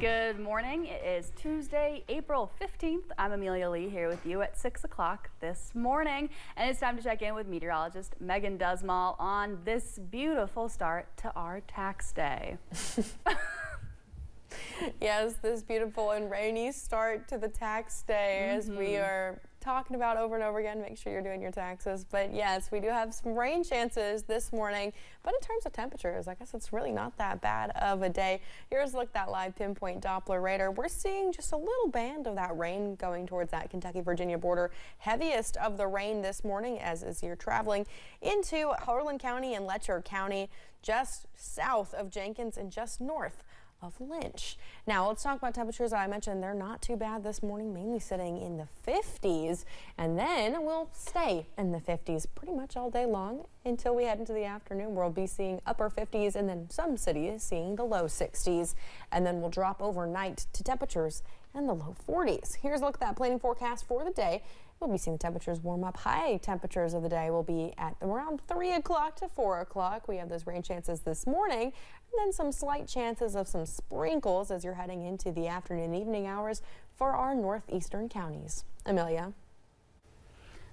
Good morning. It is Tuesday, April 15th. I'm Amelia Lee here with you at 6 o'clock this morning. And it's time to check in with meteorologist Megan Dusmal on this beautiful start to our tax day. Yes, this beautiful and rainy start to the tax day as we are talking about over and over again. Make sure you're doing your taxes. But yes, we do have some rain chances this morning. But in terms of temperatures, I guess it's really not that bad of a day. Here's a look at that live pinpoint Doppler radar. We're seeing just a little band of that rain going towards that Kentucky-Virginia border. Heaviest of the rain this morning as you're traveling into Harlan County and Letcher County, just south of Jenkins and just north of Lynch. Now let's talk about temperatures. I mentioned they're not too bad this morning, mainly sitting in the 50s, and then we'll stay in the 50s pretty much all day long until we head into the afternoon. We'll be seeing upper 50s and then some cities seeing the low 60s, and then we'll drop overnight to temperatures in the low 40s. Here's a look at that planning forecast for the day. We'll be seeing the temperatures warm up. High temperatures of the day will be at around 3 o'clock to 4 o'clock. We have those rain chances this morning, and then some slight chances of some sprinkles as you're heading into the afternoon and evening hours for our northeastern counties. Amelia.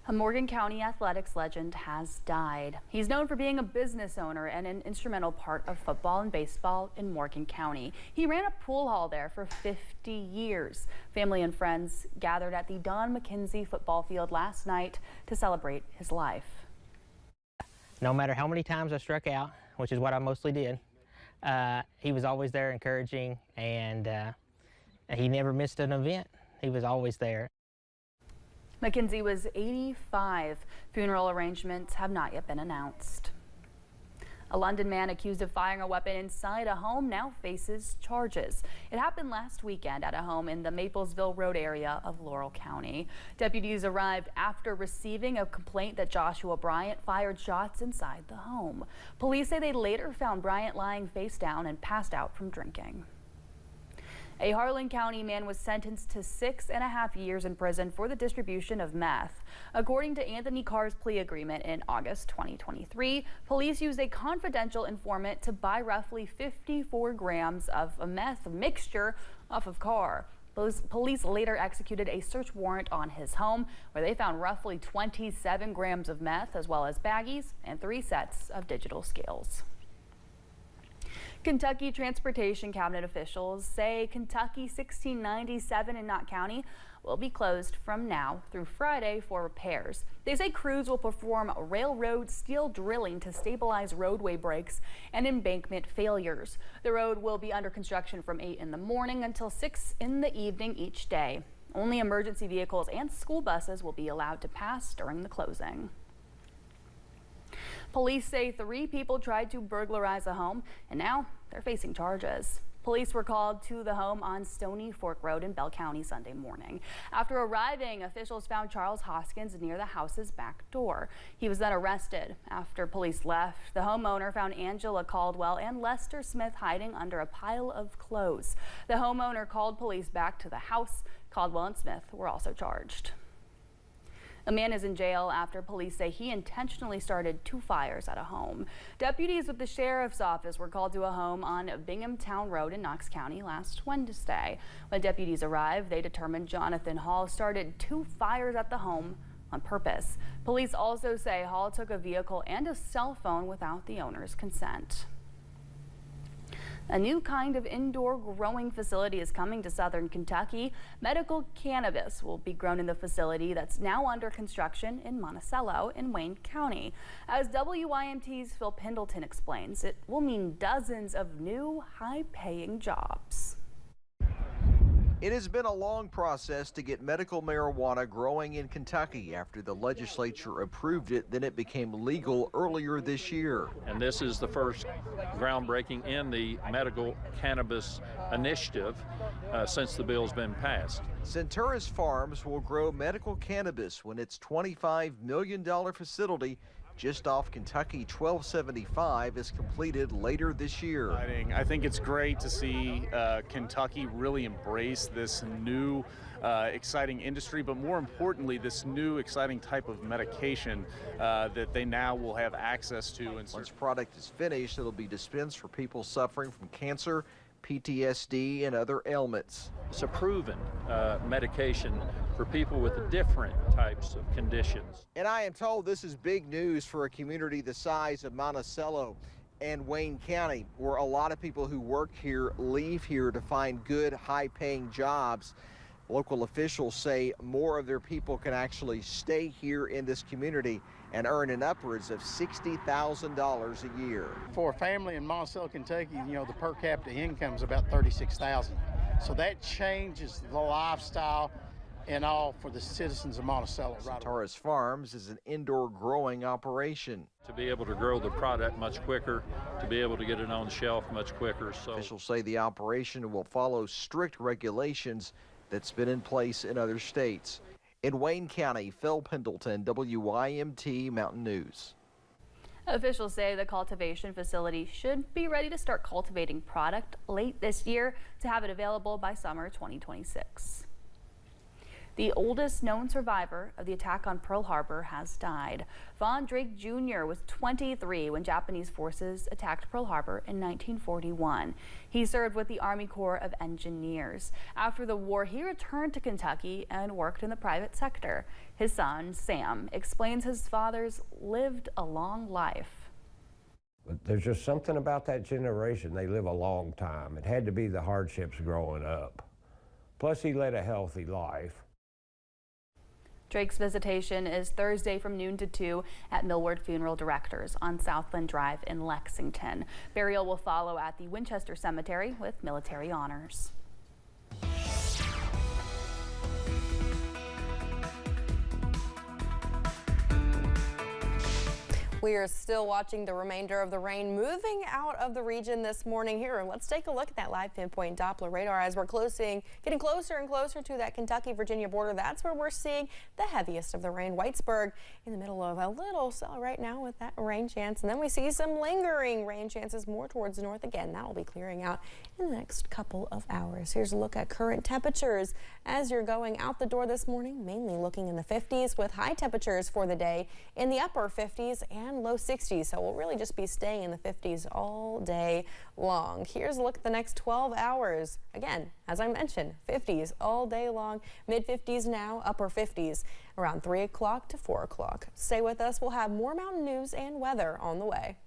A Morgan County athletics legend has died. He's known for being a business owner and an instrumental part of football and baseball in Morgan County. He ran a pool hall there for 50 years. Family and friends gathered at the Don McKenzie football field last night to celebrate his life. No matter how many times I struck out, which is what I mostly did, he was always there encouraging, and he never missed an event. He was always there. McKenzie was 85. Funeral arrangements have not yet been announced. A London man accused of firing a weapon inside a home now faces charges. It happened last weekend at a home in the Maplesville Road area of Laurel County. Deputies arrived after receiving a complaint that Joshua Bryant fired shots inside the home. Police say they later found Bryant lying face down and passed out from drinking. A Harlan County man was sentenced to 6.5 years in prison for the distribution of meth. According to Anthony Carr's plea agreement in August 2023, police used a confidential informant to buy roughly 54 grams of a meth mixture off of Carr. Police later executed a search warrant on his home, where they found roughly 27 grams of meth, as well as baggies and 3 sets of digital scales. Kentucky Transportation Cabinet officials say Kentucky 1697 in Knott County will be closed from now through Friday for repairs. They say crews will perform railroad steel drilling to stabilize roadway breaks and embankment failures. The road will be under construction from 8 in the morning until 6 in the evening each day. Only emergency vehicles and school buses will be allowed to pass during the closing. Police say 3 people tried to burglarize a home, and now they're facing charges. Police were called to the home on Stony Fork Road in Bell County Sunday morning. After arriving, officials found Charles Hoskins near the house's back door. He was then arrested. After police left, the homeowner found Angela Caldwell and Lester Smith hiding under a pile of clothes. The homeowner called police back to the house. Caldwell and Smith were also charged. A man is in jail after police say he intentionally started 2 fires at a home. Deputies with the sheriff's office were called to a home on Binghamtown Road in Knox County last Wednesday. When deputies arrived, they determined Jonathan Hall started 2 fires at the home on purpose. Police also say Hall took a vehicle and a cell phone without the owner's consent. A new kind of indoor growing facility is coming to southern Kentucky. Medical cannabis will be grown in the facility that's now under construction in Monticello in Wayne County. As WYMT's Phil Pendleton explains, it will mean dozens of new high-paying jobs. It has been a long process to get medical marijuana growing in Kentucky. After the legislature approved it, then it became legal earlier this year. And this is the first groundbreaking in the medical cannabis initiative since the bill's been passed. Centurus Farms will grow medical cannabis when its $25 million facility just off Kentucky 1275 is completed later this year. I think it's great to see Kentucky really embrace this new exciting industry, but more importantly, this new exciting type of medication that they now will have access to. Once product is finished, it'll be dispensed for people suffering from cancer, PTSD, and other ailments. It's a proven medication for people with different types of conditions. And I am told this is big news for a community the size of Monticello and Wayne County, where a lot of people who work here leave here to find good, high-paying jobs. Local officials say more of their people can actually stay here in this community and earn an upwards of $60,000 a year. For a family in Monticello, Kentucky, you know, the per capita income is about $36,000. So that changes the lifestyle and all for the citizens of Monticello. Centaurus Farms is an indoor growing operation. To be able to grow the product much quicker, to be able to get it on the shelf much quicker. So officials say the operation will follow strict regulations that's been in place in other states. In Wayne County, Phil Pendleton, WYMT Mountain News. Officials say the cultivation facility should be ready to start cultivating product late this year to have it available by summer 2026. The oldest known survivor of the attack on Pearl Harbor has died. Von Drake Jr. was 23 when Japanese forces attacked Pearl Harbor in 1941. He served with the Army Corps of Engineers. After the war, he returned to Kentucky and worked in the private sector. His son, Sam, explains his father's lived a long life. But there's just something about that generation. They live a long time. It had to be the hardships growing up. Plus, he led a healthy life. Drake's visitation is Thursday from noon to 2 at Millward Funeral Directors on Southland Drive in Lexington. Burial will follow at the Winchester Cemetery with military honors. We are still watching the remainder of the rain moving out of the region this morning. Here, let's take a look at that live pinpoint Doppler radar as we're getting closer and closer to that Kentucky-Virginia border. That's where we're seeing the heaviest of the rain. Whitesburg in the middle of a little cell right now with that rain chance. And then we see some lingering rain chances more towards the north again. That will be clearing out in the next couple of hours. Here's a look at current temperatures as you're going out the door this morning, mainly looking in the 50s with high temperatures for the day in the upper 50s and low 60s, so we'll really just be staying in the 50s all day long. Here's a look at the next 12 hours. Again, as I mentioned, 50s all day long, mid 50s now, upper 50s around 3 o'clock to 4 o'clock. Stay with us. We'll have more mountain news and weather on the way.